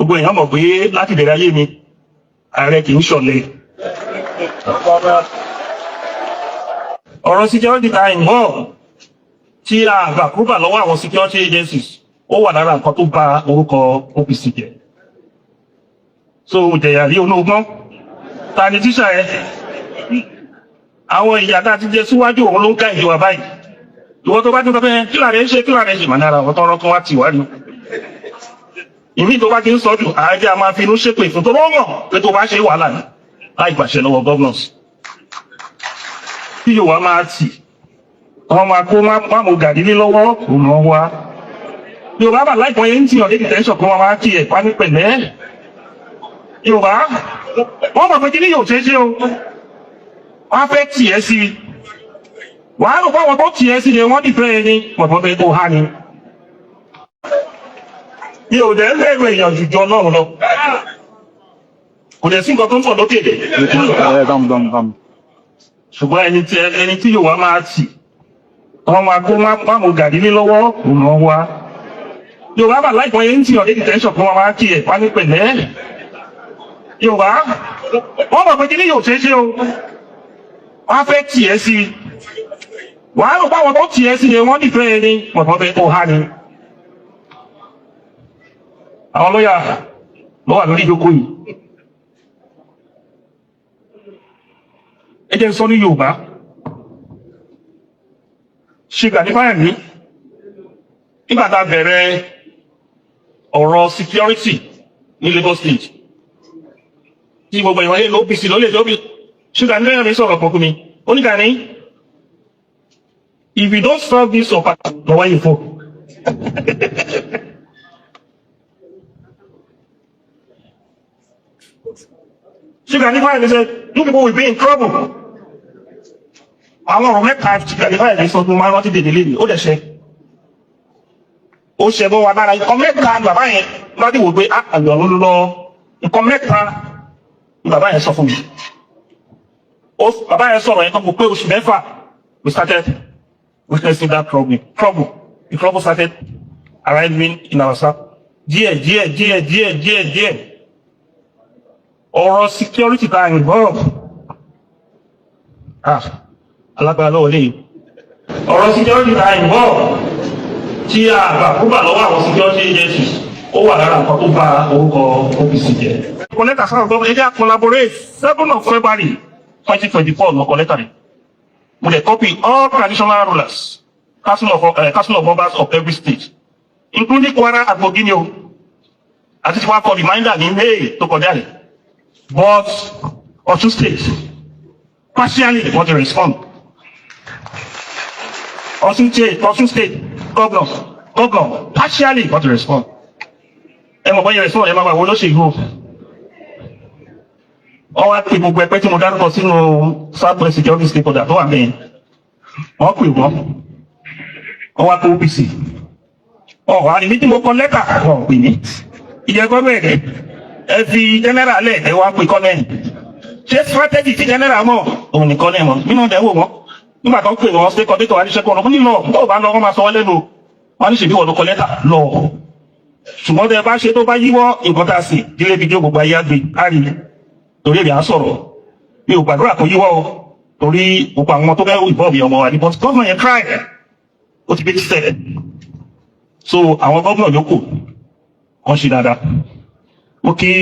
gbogbo èèyàn mọ̀ pé láti bẹ̀rẹ̀ ayé mi ààrẹ kì í ṣọ̀lẹ. ọ̀rọ̀ security ta involve tí a gbà kúrúbà lọ́wọ́ àwọn security agencies ó wà lára nǹkan tó bà orúkọ OPC jẹ́. so jẹ̀yà rí olóògbọ́n ta ni tíṣà ẹ àwọn ìyá tá ti jẹ síwájú òun ló ń ká ìjọba báyìí ìwọ tó bá tún tọ́pẹ́ kí láàrẹ ń ṣe mà nára àwọn tọ́rọ kan wá ti wá ní ìmí tó bá ti ń sọ́jú ààrẹ a máa fi inú ṣépè fún tó rọ́mọ̀ pé tó bá ṣe wàhálà ní láì gbàṣẹ lọ́wọ́ governors tí yóò wá máa tì wọ́n máa kó máàmù gàdílé lọ́wọ́ òun wá Yorùbá bà láìpọ̀ yẹn ń tìyàn lé detention kan wọ́n máa kí ẹ̀ pa ní pẹ̀lẹ́ Yorùbá wọ́n mọ̀ pé kí ní yóò ṣe o wọ́n fẹ́ tì ẹ́ sí wàá rò fáwọn tó tì ẹ́ sí ni wọ́n dìfẹ́ ẹni pọ̀pọ̀ bẹ́ẹ̀ tó há ni yóò dẹ̀ lẹ́rọ èèyàn jùjọ náà lọ kò dẹ̀ sí nǹkan tó ń pọ̀ lókè ṣùgbọ́n ẹni tí yóò wá máa tì wọ́n máa kó máàmù gàdílé lọ́wọ́ òun wá Yorùbá bà láìpọ̀ yẹn ń tìyàn lé detention kan wọ́n máa kí ẹ̀ pa ní pẹ̀lẹ́ Yorùbá wọ́n mọ̀ pé kí ní yóò ṣe o wọ́n fẹ́ tì ẹ́ sí wàá rò fáwọn tó tì ẹ́ sí ni wọ́n dìfẹ́ ẹni pọ̀pọ̀ bẹ́ẹ̀ tó há ni àwọn lọ́yà ló wà lórí ìjókòó yìí ẹ jẹ́ sọ ní Yorùbá ṣe Gani Adams nígbà tá a bẹ̀rẹ̀ ọ̀rọ̀ security ní Lagos State tí gbogbo ìwọ̀n yẹn OPC ló lè lóbi ṣe Gani Adams sọ̀rọ̀ pọ̀ fún mi ó ní Gani if you don't solve this up lọ́wọ́ yìí fún ṣe Gani Adams said you people will be in trouble àwọn ọ̀rọ̀ mẹ́ta ti Gani Adams sọ fún máa rántí dèdè lè ní ó dẹ̀ ṣe ó ṣe bọ́ wa lára nǹkan mẹ́ta bàbá yẹn lọ́dí wò pé àgbà ló lọ nǹkan mẹ́ta bàbá yẹn sọ fún mi bàbá yẹn sọ̀rọ̀ yẹn kan kò pé oṣù mẹ́fà we started witnessing that trouble the trouble started arriving in our side díẹ̀ ọ̀rọ̀ security ta involve alágbára lọ́wọ́ lè ọ̀rọ̀ security ta involve tí a gbà kúrúbà lọ́wọ́ àwọn security agencies ó wà lára nǹkan tó bà orúkọ OPC jẹ́. Kọ̀lẹ́tà sáà gbọ́ ẹjẹ́ collaborate 7 of February 2024 lọ kọ̀lẹ́tà rẹ̀. Mo lè copy all traditional rulers, council of members of every state, including Kwara and Kogi o. Àti tí wọ́n kọ reminder ní May tó kọjá rẹ̀. But Ọ̀ṣun state partially want to respond. Ọ̀ṣun state governor partially want to respond. Mọ̀ bọ́yẹ̀ respond ẹ máa wà wọ́n lóṣèlú ọ wá pè gbogbo ẹgbẹ́ tí mo dárúkọ sínú southwest security stakeholder tó wà mẹ́yìn wọ́n pè wọ́n wá pé OPC ọ̀hún àní tí mo kọ lẹ́tà wọ́n pè ní ìyẹn gbọ́dọ̀ ẹ̀rẹ́ ẹ fi general lẹ̀ ẹ wá pè kọ́nẹ́ẹ̀nì ṣé strategy ti general mọ̀ òun ní kọ́nẹ́ẹ̀ mọ̀ nínú ọ̀dẹ̀ wò wọ́n nígbà tó ń pè wọ́n state coordinator wà ní ṣẹ́kọ̀ ọ̀nà nílò tó bá lọ wọ́n máa sọ wọ́n lẹ́nu wọ́n ní ṣèbí wọ́n ló kọ lẹ́tà lọ ṣùgbọ́n tẹ bá ṣe tó bá yíwọ́ nǹkan tá a sì dílé bí gbogbo ayé àgbè àrí torí èdè à ń sọ̀rọ̀ mi ò gbàdúrà kó yíwọ́ o torí gbogbo àwọn tó fẹ́ ìbọ̀bì ọmọ wa ní but government yẹn try ó ti bí ti sẹ̀ so àwọn government yòókù kan ṣe dáadáa ó kí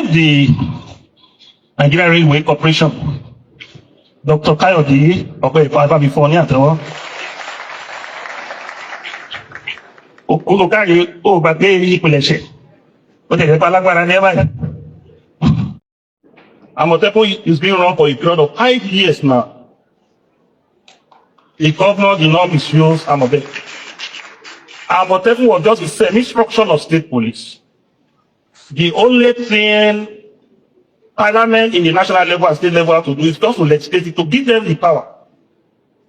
MD Nigeria Railway Corporation Dr. Kayode ọ̀pẹ ìfọ̀ fún ọ ní àtẹ́wọ́. Olùkárí ó gbàgbé ìpìlẹ̀ṣẹ̀ ó tẹ̀lé pa lágbára ní ẹ̀bá yìí. Àmọ̀tẹ́kùn is being run for a period of 5 years now. The governor did not misuse Àmọ̀tẹ́kùn. Àmọ̀tẹ́kùn was just the semi-structure of state police. The only thing Parliament in the national level and state level have to do is just to legislate it, to give them the power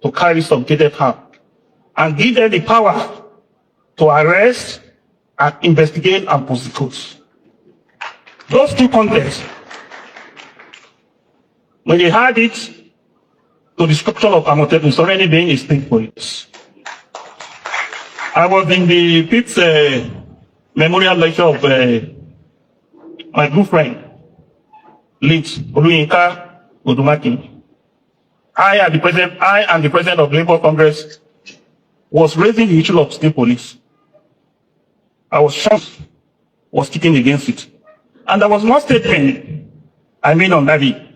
to carry some gated harm and give them the power to arrest and investigate and prosecute. Those two contexts, when they had it to the structure of Àmọ̀tẹ́kùn, it's already being a state police. I was in the 5th memorial lecture of my good friend, late Oluyinka Odumakin. I and the president of Labour Congress was raising the issue of state police. I was shocked, was kicking against it. And there was one statement I made on that day.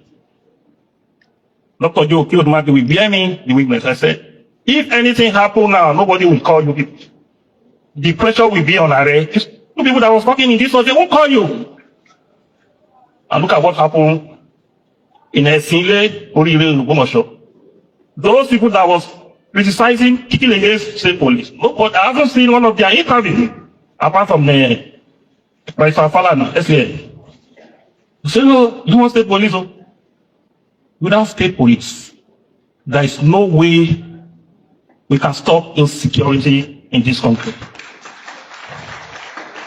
Dr. Joe Odumakin will bear me the witness. I said, if anything happens now, nobody will call you people. The pressure will be on our head. Two people that was talking in this one, they won't call you. And look at what happened in Esińele, those people that was criticizing, kicking against state police. Look, but I haven't seen one of their interviews, apart from the Vice Falana, Esińele. You say, no, you want state police? Oh? Without state police, there is no way we can stop insecurity in this country.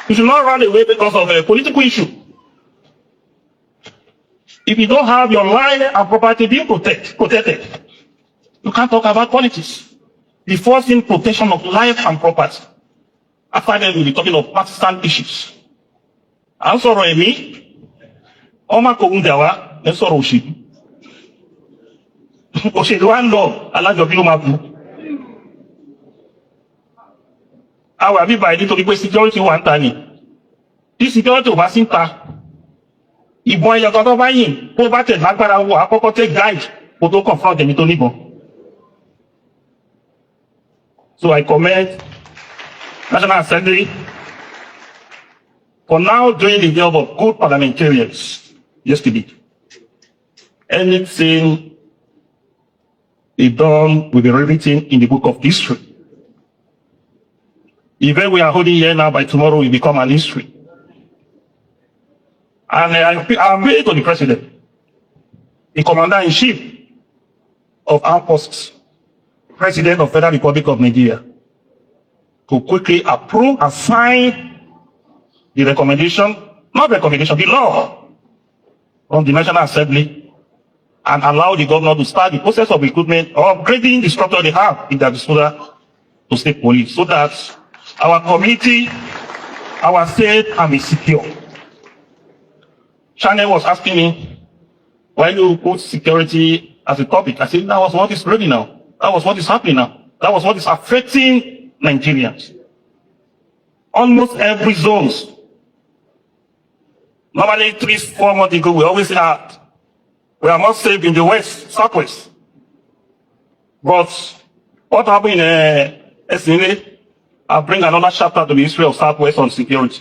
We should not run away because of a political issue. If you don't have your life and property being protected, you can't talk about politics. The forcing protection of life and property. After that, we'll be talking of partisan issues. I'm sorry, me. Oma Kogundawa, I'm sorry, Oshi. Oshi, do I know? I like your view, Mabu. I will be by the to security one time. This security was in ta. Ìbọn ẹyọ kan tó bá yìn tó bá tẹ̀ lágbára wo àkọ́kọ́ take guide kó tó confront ẹni tó níbọn. So I commend National Assembly for now doing the job of good parliamentarians yesterday. Anything they done will be rewritten in the book of history. The event we are holding here now by tomorrow will become an history. And I'm appealing to the president, the commander-in-chief of armed forces, president of Federal Republic of Nigeria, to quickly approve and sign the recommendation, not recommendation, the law from the National Assembly, and allow the governor to start the process of recruitment or upgrading the structure they have in their disposal to state police, so that our community, our state can be secure. Channel was asking me, why do you put security as a topic? I said, that was what is ready now. That was what is happening now. That was what is affecting Nigerians. Almost every zones. Normally 3-4 months ago, we always had, we are not safe in the west, southwest. But what happened in Esińele, I'll bring another chapter to the history of southwest on security.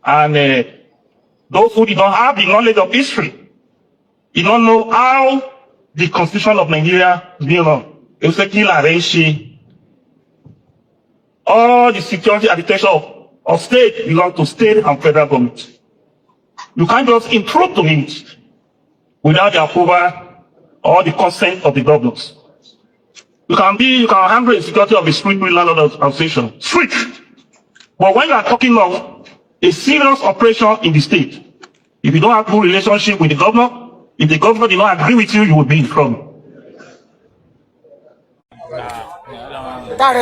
And those who did not have the knowledge of history, did not know how the constitution of Nigeria is being run. It was a killer ratio. All the security architecture of state belong to state and federal government. You can't just intrude to it without the approval or the consent of the governors. You can handle the security of the street landlord association. Street. But when you are talking of a serious operation in the state, if you don't have good relationship with the governor, if the governor did not agree with you, you will be in trouble. Kọ́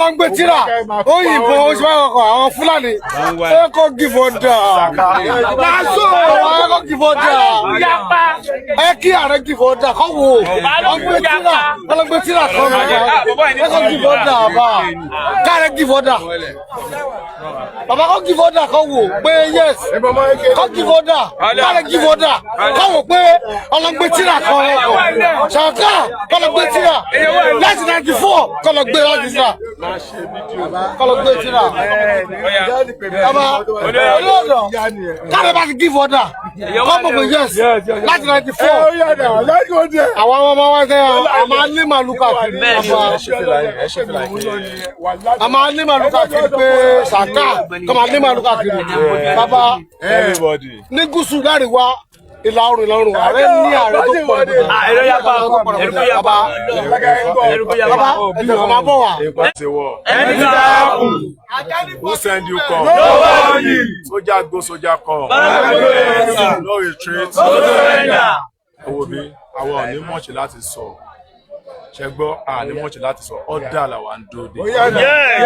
lọ ń gbé tíra ó yìnbọn ó ṣe àwọn Fúlàní ẹ kọ́ gífọ́dà lásò ẹ kọ́ gífọ́dà ẹ kí ààrẹ gífọ́dà kọ́ wò ó gbé tíra kọ́ ẹ kọ́ gífọ́dà bá káàrẹ gífọ́dà bàbá kọ́ gífọ́dà kọ́ wò pé yes kọ́ gífọ́dà káàrẹ gífọ́dà kọ́ wò pé ọlọ́gbé tíra kọ́ ṣàkà kọ́ lọ gbé tíra. 1994 kọ́ lọ gbé láti síra kọ́ lọ gbé tíra ọba olóòdò káàdé bá ti give order kọ́ mọ̀ pé yes 1994 àwọn ọmọ wa ṣe àmà ní màlúù káàkiri àmà ní màlúù káàkiri pé sàkà kọ́ máa ní màlúù káàkiri bàbá ní gúúsù láríwá ìlọrun ààrẹ ní ààrẹ tó pọ̀ jù. ẹ̀rọ yapa ẹ̀jẹ̀ máa bọ̀ wá. Who send you come? Nobody. Soldier go, soldier come. No retreat. No surrender. Owó mi, àwọn ò ní mọ̀ọ́ṣì láti sọ. Ṣé gbọ́, a ní mọ̀ọ́ṣì láti sọ. Ọ̀dà làwa ń dúró dé.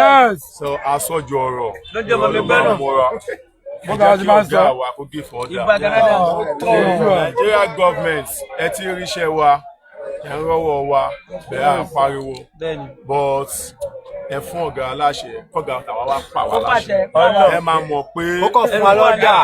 Yes. So aṣojú ọ̀rọ̀. Lọ́jọ́ mọ̀ mi gbẹ́rù. Mo kà sí máa ń sọ. Wa kó give order. Nigeria government ẹ ti rí iṣẹ́ wa, ẹ ń rọ́wọ́ wa, bẹ́ẹ̀ à ń pariwo. But ẹ fún ọ̀gá aláṣẹ kọ́gà tàwa wá pa wá láṣẹ. Ẹ máa mọ̀ pé ó kàn fún wa lọ́dà.